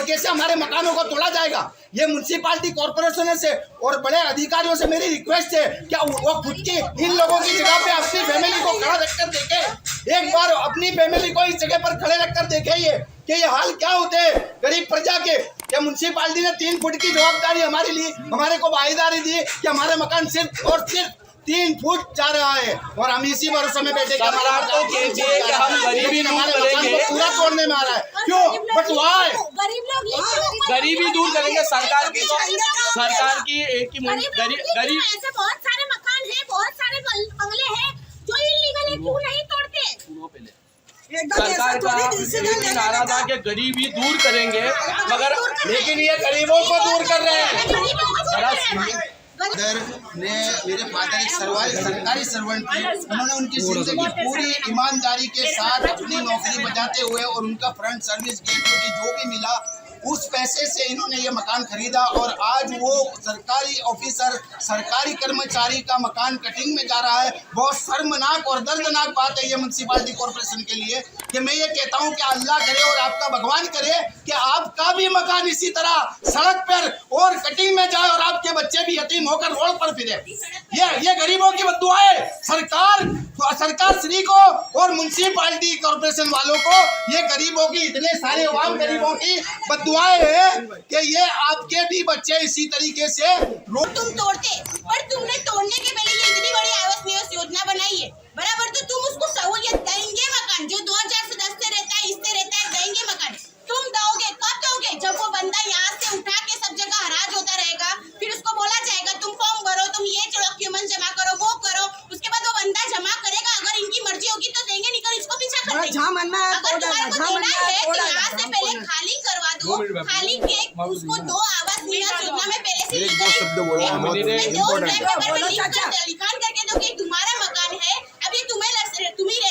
तरीके से हमारे मकानों को तोड़ा जाएगा। ये म्युनिसिपालिटी कॉर्पोरेशन से और बड़े अधिकारियों से मेरी रिक्वेस्ट है, क्या वो खुद की इन लोगों की जगह पे अपनी फैमिली को खड़ा रखकर देखे, एक बार अपनी फैमिली को इस जगह पर खड़े रखकर देखे कि ये हाल क्या होते हैं गरीब प्रजा के। क्या म्युनिसिपालिटी ने 3 फुट की जवाबदारी हमारे लिए, हमारे को भागीदारी दी कि हमारे मकान सिर्फ और सिर्फ 3 फुट जा रहा है और हम इसी भरोसे में बैठे सरकार तो कीजिए कि हम गरीबी दूर करेंगे, पूरा तोड़ने में आ रहा है। क्यों? But why? गरीबी दूर करेंगे। सरकार की एक ही गरीब ऐसे बहुत सारे मकान हैं, बहुत सारे बंगले हैं जो इल्लीगल है, क्यों नहीं तोड़ते? सरकार का यही नारा था कि गरीबी दूर करेंगे, मगर लेकिन ये गरीबों को दूर कर रहे हैं। मेरे फादर एक सरकारी सर्वेंट थे, उन्होंने उनकी जिंदगी पूरी ईमानदारी के साथ अपनी नौकरी बजाते हुए और उनका फ्रंट सर्विस गेट की जो भी मिला उस पैसे से इन्होंने ये मकान खरीदा और आज वो सरकारी ऑफिसर, सरकारी कर्मचारी का मकान कटिंग में जा रहा है। बहुत शर्मनाक और दर्दनाक बात है ये म्युनिसिपालिटी कॉर्पोरेशन के लिए कि मैं ये कहता हूँ कि अल्लाह करे और आपका भगवान करे कि आपका भी मकान इसी तरह सड़क पर और कटिंग में जाए और आपके बच्चे भी यतीम होकर रोड पर फिरे। ये गरीबों की बद्दुआएं सरकार श्री को और म्युनिसिपालिटी कॉर्पोरेशन वालों को, ये गरीबों की, इतने सारे आम गरीबों की बद्दुआएं है कि ये आपके भी बच्चे इसी तरीके से तुम तोड़ते, पर तुमने तोड़ने के पहले ये इतनी बड़ी आवास निवास योजना बनाई है, बराबर, तो तुम उसको सहूलियत देंगे मकान जो 2010 से रहता है, इससे रहता है, देंगे मकान। तुम दोगे, कब दोगे? जब वो बंदा यहाँ से उठा के सब जगह हराज होता रहेगा, फिर उसको बोला जाएगा तुम फॉर्म भरो, तुम ये डॉक्यूमेंट जमा करो, वो करो, उसके बाद वो बंदा जमा करेगा। अगर इनकी मर्जी होगी तो देंगे, नहीं कर इसको पीछा कर देंगे। अगर तुम्हारे को देना है तो यहाँ से पहले खाली करवा दो, खाली के उसको 2 आवास निवास योजना में पहले से लिखान करके दो कि तुम्हारा मकान है, अब ये तुम ही रह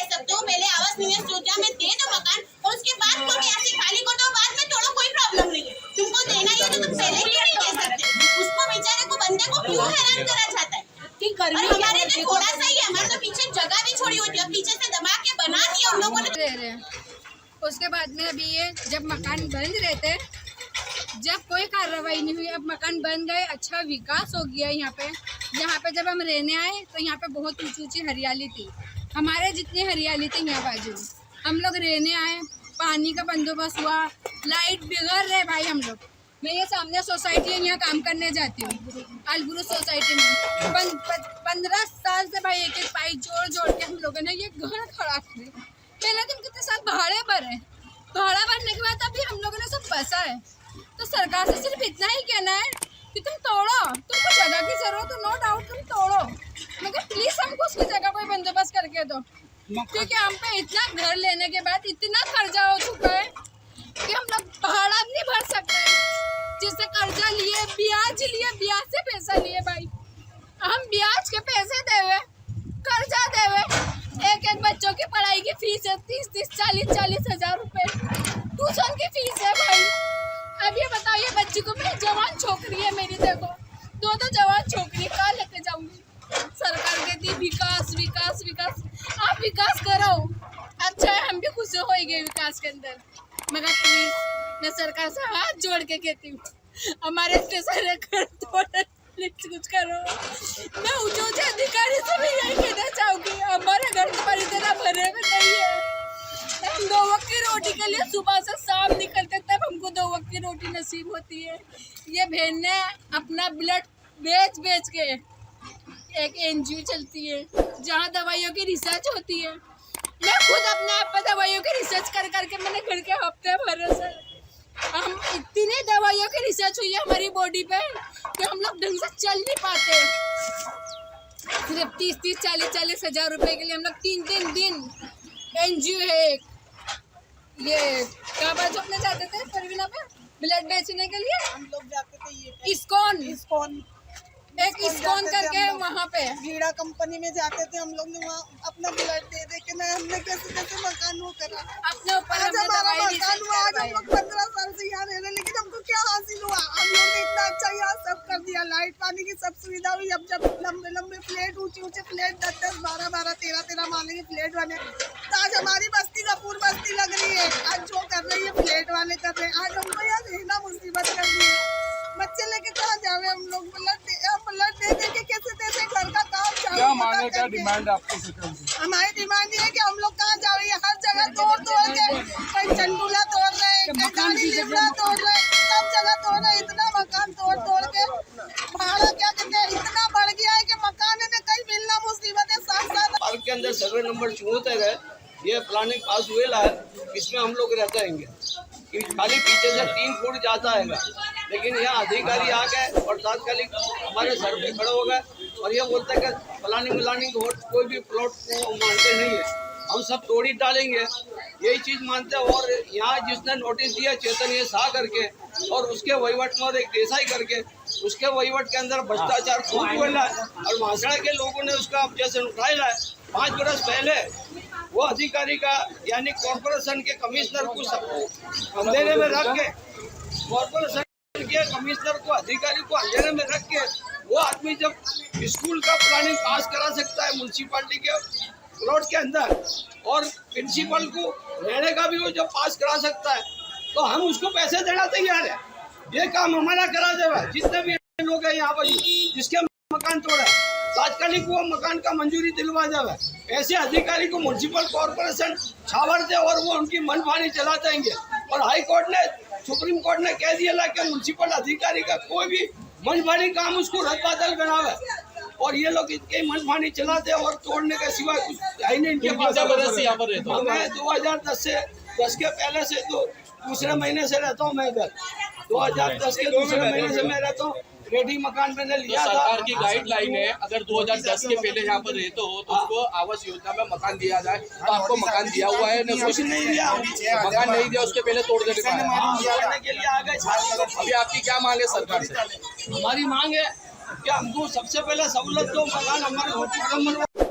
सकते हो। पहले आवास निवास योजना में दे दो मकान और उसके बाद तुम यहाँ से खाली को दो, बाद में तोड़ो, कोई प्रॉब्लम नहीं है। तुमको देना ही है तो तुम पहले क्यों नहीं दे सकते? उसको बेचारे को, बंदे को क्यों हैरान करा जाता है? हमारे तो थोड़ा सा ही है, हमारे तो पीछे जगह भी छोड़ी होती है, पीछे से दबा के बना दिया उन लोगों ने। उसके बाद में अभी ये जब मकान बंद रहते, जब कोई कार्रवाई नहीं हुई, अब मकान बन गए, अच्छा विकास हो गया यहाँ पे। जहाँ पे जब हम रहने आए तो यहाँ पे बहुत ऊंची ऊंची हरियाली थी, हमारे जितनी हरियाली थी यहाँ बाजू। हम लोग रहने आए, पानी का बंदोबस्त हुआ, लाइट बिगड़ रहे भाई हम लोग। मैं ये सामने सोसाइटी है, यहाँ काम करने जाती हूँ, अलगुरु सोसाइटी में। 15 साल से भाई एक पाइप जोड़ के हम लोगों ने ये घर खड़ा करे। पहले तुम कितने साल भाड़े भरे, भाड़ा भरने के बाद अभी हम लोगों ने सब बसा है। तो सरकार से सिर्फ इतना ही कहना है कि तुम तोड़ो, तुमको जगह की जरूरत हो, नो डाउट तुम तोड़ो, मगर प्लीज हमको उसकी जगह कोई बंदोबस्त करके दो। क्योंकि हम पे इतना घर लेने के बाद इतना कर्जा हो चुका है कि हम लोग भाड़ा नहीं भर सकते। जिससे कर्जा लिए, ब्याज से पैसा लिए भाई, हम ब्याज के पैसे देवे, कर्जा देवे। एक बच्चों की पढ़ाई की फीस है 30-40 हजार रुपए, ट्यूशन की फीस है भाई। अब ये बताइए, बच्ची को मेरी जवान छोकरी है, मेरी देखो 2 जवान छोकरी कहाँ लेके जाऊंगी? सरकार कहती विकास विकास विकास, आप विकास करो, अच्छा है, हम भी खुश होएंगे विकास के अंदर, मगर प्लीज मैं सरकार से हाथ जोड़ के कहती हूँ, हमारे स्टेशन कुछ करो। मैं ऊंचे अधिकारी से भी यही कहना चाहूँगी, हमारे घर पर इतना भरे में नहीं है। हम 2 वक्त की रोटी के लिए सुबह से शाम निकलते, तब हमको 2 वक्त की रोटी नसीब होती है। ये बहन ने अपना ब्लड बेच के एक NGO चलती है जहाँ दवाइयों की रिसर्च होती है। मैं खुद अपने आप पर दवाइयों की रिसर्च करके मैंने घर के हफ्ते भरे से, हम इतनी दवाइयों की रिसर्च हुई है हमारी बॉडी पे कि हम लोग ढंग से चल नहीं पाते। सिर्फ 30-40 हजार रुपए के लिए हम लोग 3 दिन NGO है एक, ये कहाँ बाजू अपने जाते थे परवीना पे ब्लड बेचने के लिए, हम लोग जाते थे ये इस्कॉन एक इस्कॉन करके वहाँ पे गीड़ा कंपनी में जाते थे हम लोग ने, वहाँ अपना ब्लड दे दे के मैं हमने कैसे कैसे मकान वो करा। अपने ऊपर आज हमने हमारा दवाई मकान हुआ, आज हम लोग 15 साल से यहाँ रह रहे, लेकिन हमको क्या हासिल हुआ? हम लोग ने इतना अच्छा यहाँ सब कर दिया, लाइट पानी की सब सुविधा हुई। अब जब लंबे लंबे फ्लैट, ऊंचे ऊंचे फ्लैट 10-10, 12-12, 13-13 माले के फ्लैट बने, तो आज हमारी बस्ती कपूर बस्ती लग रही है। आज जो कर रही है फ्लैट वाले कर रहे हैं, आज हमको यहाँ रहना मुसीबत कर दी है। बच्चे लेके कहाँ जावे हम लोग? ब्लड दे दे के कैसे कैसे घर का काम चालू। क्या मांगे, क्या डिमांड है आपको? हमारी डिमांड ये है कि हम लोग कहाँ जावे? हर जगह तोड़ तोड़ के, कोई चंडूला तोड़ रहे, कोई गाड़ी लिबड़ा तोड़ रहे, सब जगह तोड़ रहे। इतना मकान तोड़ तोड़ के भाड़ा क्या कहते हैं इतना बढ़ गया है कि मकान ने कहीं मिलना मुसीबत है। साथ पार्क के अंदर सर्वे नंबर 74 है, ये प्लानिंग पास हुआ है, इसमें हम लोग रहते रहेंगे। खाली पीछे से 3 फुट जाता है, लेकिन यहाँ अधिकारी आ गए और तात्कालिक हमारे सर पे खड़े हो गए और ये बोलते हैं कि प्लानिंग कोई भी प्लॉट को मानते नहीं है, हम सब तोड़ी डालेंगे, यही चीज़ मानते हैं। और यहाँ जिसने नोटिस दिया चेतन ये शाह करके और उसके वहीवट में और एक देसाई करके, उसके वहीवट के अंदर भ्रष्टाचार खूब हुआ है और महासड़ा के लोगों ने उसका ऑब्जेक्शन उठाया है। 5 बरस पहले वो अधिकारी का यानी कॉर्पोरेशन के कमिश्नर को सबको अंधेरे में रख के, कॉर्पोरेशन के कमिश्नर को अधिकारी को अंधेरे में रख के, वो आदमी जब स्कूल का प्लानिंग पास करा सकता है म्यूनसिपालिटी के प्लॉट के अंदर और प्रिंसिपल को रहने का भी वो जब पास करा सकता है, तो हम उसको पैसे देना तैयार है। ये काम हमारा करा देगा। जितने भी लोग हैं यहाँ पर जिसके मकान तोड़ा है, तात्कालिक वो मकान का मंजूरी दिलवा देगा। ऐसे अधिकारी को म्यूनसिपल कॉर्पोरेशन छावर दे और वो उनकी मनमानी चला देंगे। और हाई कोर्ट ने, सुप्रीम कोर्ट ने कह दिया कि म्यूनसिपल अधिकारी का कोई भी मनमानी काम उसको रद्द बादल बनावे और ये लोग इनके मनमानी चलाते और तोड़ने के सिवाय कुछ है नहीं इनके पास। यहाँ पर रहता हूँ मैं 2010 के पहले से तो दूसरे महीने से रहता हूँ। मैं इधर 2010 के दूसरे महीने से मैं रहता हूँ। रेडी मकान मैंने लिया था। सरकार की गाइडलाइन है, अगर 2010 के पहले यहाँ पर रहते हो तो उसको आवास योजना में मकान दिया जाए। तो आपको मकान दिया हुआ है? कुछ नहीं दिया, मकान नहीं दिया, उसके पहले तोड़ देने के लिए आ गए। अभी आपकी क्या मांग है सरकार से? हमारी मांग है कि हमको सबसे पहले सहूलत दो, मकान हमारे होटल